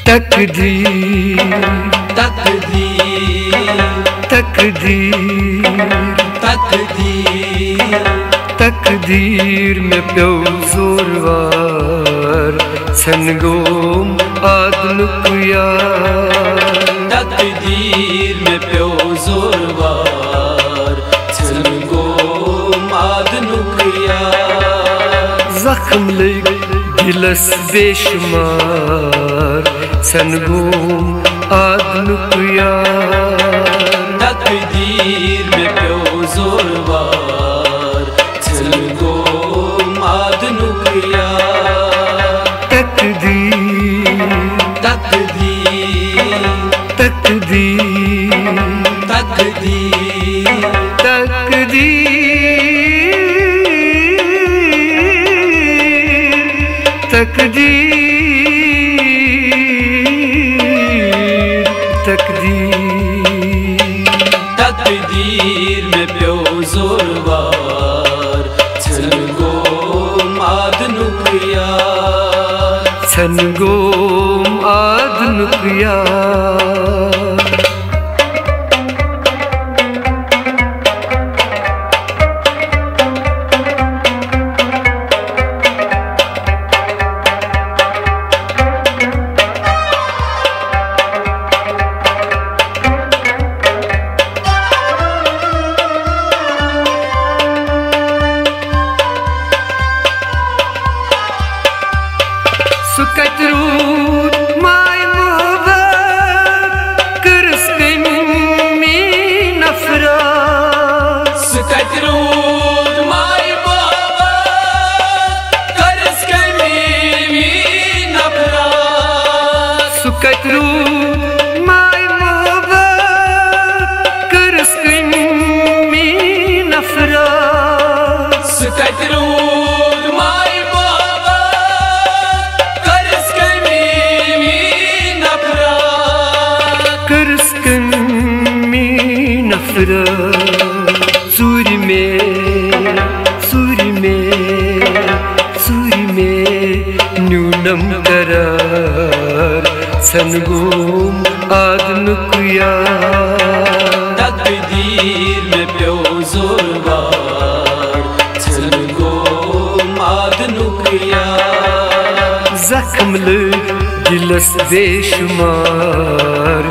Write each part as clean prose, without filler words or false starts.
तकदीर तकदीर तकदीर तकदीर तकदीर में प्यो जोरवार सनगोम आदनुक यार तकदीर में प्यो जोरवार सनगोम आदनुक यार जख्म लग दिलस बेशुमार सनगोम आदनुक यार तकदीर में प्यो जोरवार सनगोम आदनुक यार तकदीर तकदीर तकदीर तकदीर तकदीर तकदीर तकदीर तकदीर में प्यो जोरवार सनगोम आदनुक यार सनगोम आदनुक यार Sukatruud my mohabbat Kırıskın min afraad Sukatruud my mohabbat Kırıskın min afraad Sukatruud my mohabbat Kırıskın min afraad Sukatruud my Suri में न्यूनम करार सनगोम आदनुक यार तकदीर में प्यो जोरवार सनगोम आदनुक यार जख्म लग दिलस बेशुमार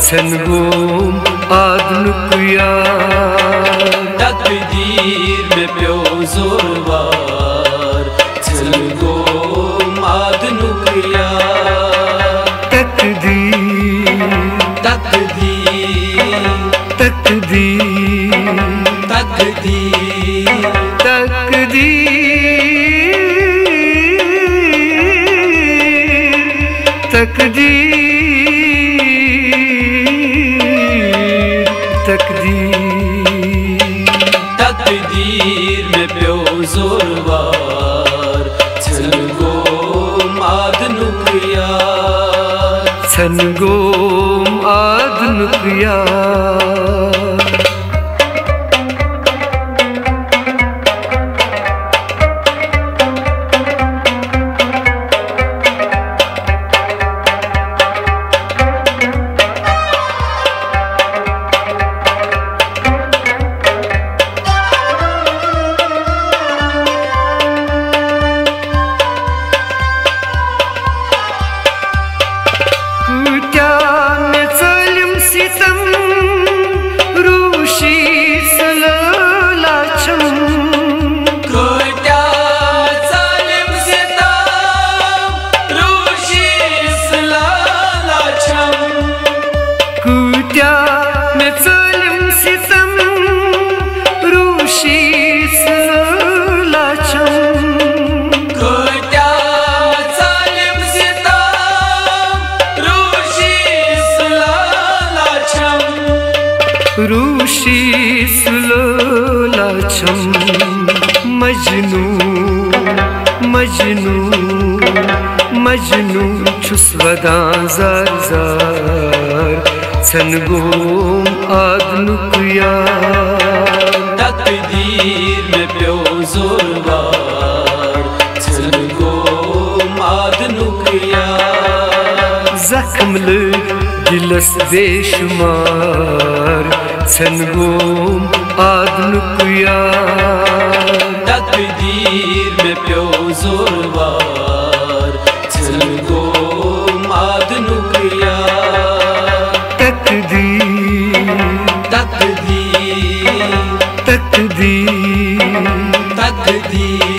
सनगोम आदनुक यार तकदीर में प्यो जोरवार सनगोम आदनुक यार तकदीर तकदीर तकदीर तकदीर तकदीर तकदीर तकदीर तकदीर में प्यो जोरवार सनगोम आदनुक यार सनगोम आदनुक यार रूशी सुलोलाछम मजनू मजनू मजनू छुस वदां जार जार सनगोम आदनुक यार तकदीर में प्यो जोरवार सनगोम आदनुक यार Zakhmlı dilas beşumar sen gom adnuk yar तकदीर में प्यो जोरवार चल गो आदनुक यार तकदीर तकदीर तकदीर तकदीर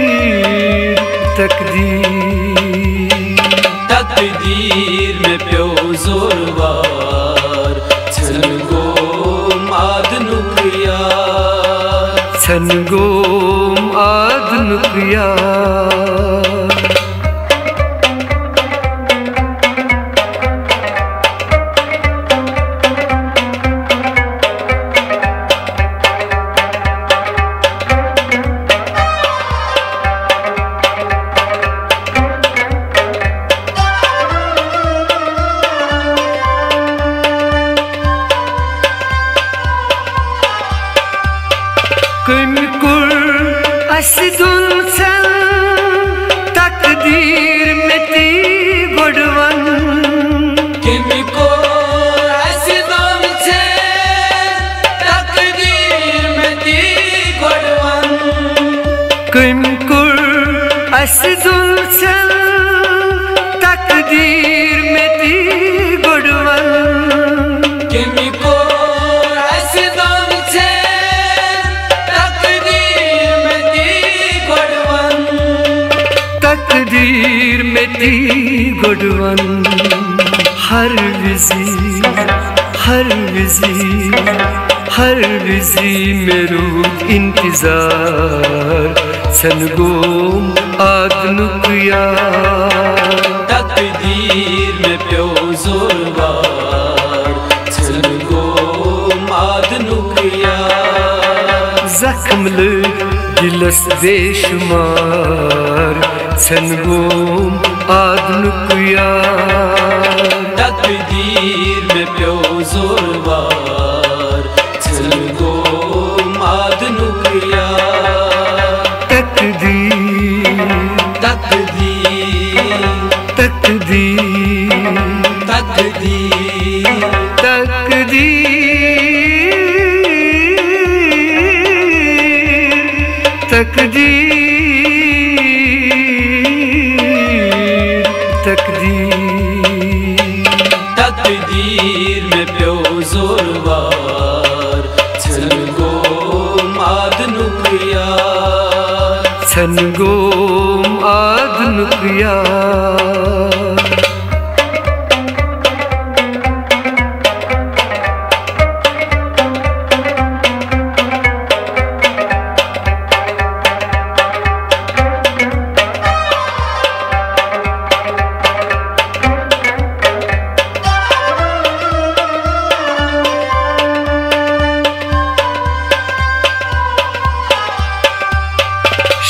तकदीर तकदीर तकदीर में प्यो जोरवार चल गो आदनुक यार सन गोम आदनुक यार Kümkür asidul sen takdir meti godvan किनको असिदम छे तकदीर में दी गोडवन Kümkür asidul sen takdir meti godvan किनको असिदम छे तकदीर में दी गोडवन तकदीर meti godvan हर विजी मेरो इंतजार सन गोम आदनुक यार तकदीर में प्यो जोरवार चल गो आदनुक यार जख्मlı dilas beşumar sen गोम आदनुक यार तकदीर में प्यो जोरवार चल गो आदनुक यार तकदीर तकदीर तकदीर तकदीर तकदीर तकदीर तकदीर तकदीर में प्यो जोरवार चल गो आदनुक यार सन गोम आदनुक यार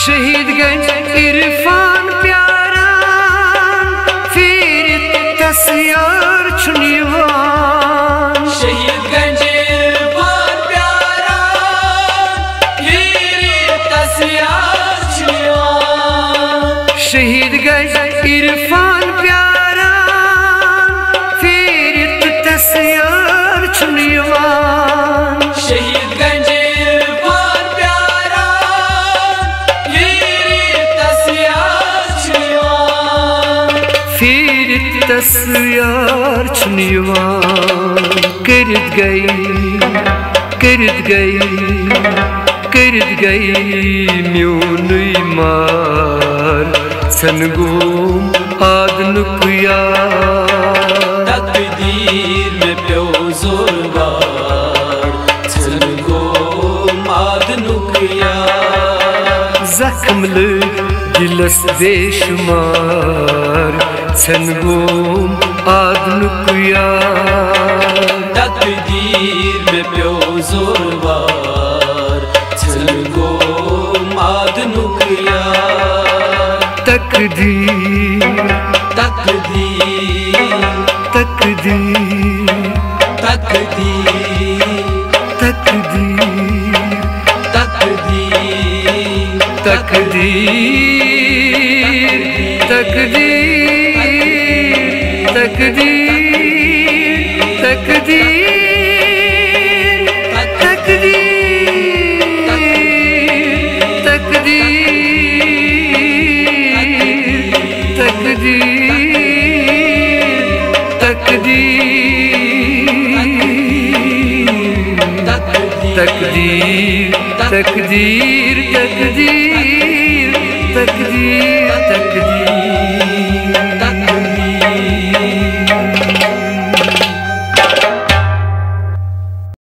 शहीदगंज इरफान प्यारा फिर तस्यार चुनिवान शहीदगंज इरफान प्यारा फिर तस्यार चुनिवान शहीदगंज इरफान प्यारा फिर तस्यार चुनिवान शहीदगंज इरफान प्यारा फिर तस्यार चुनिवान फिर तस्यार चुनिवान करद गई म्यूनुई मार सन गोम आदनुक यार तकदीर में प्यो जोरवार चल गो आदनुक यार जख्मlı dilas beşumar sen gom adnuk yar तकदीर में प्यो जोरवार चल गो आदनुक यार तकदीर तकदीर तकदीर तकदीर तकदीर तकदीर तकदीर तकदीर तकदीर तकदीर तकदीर तकदीर तकदीर तकदीर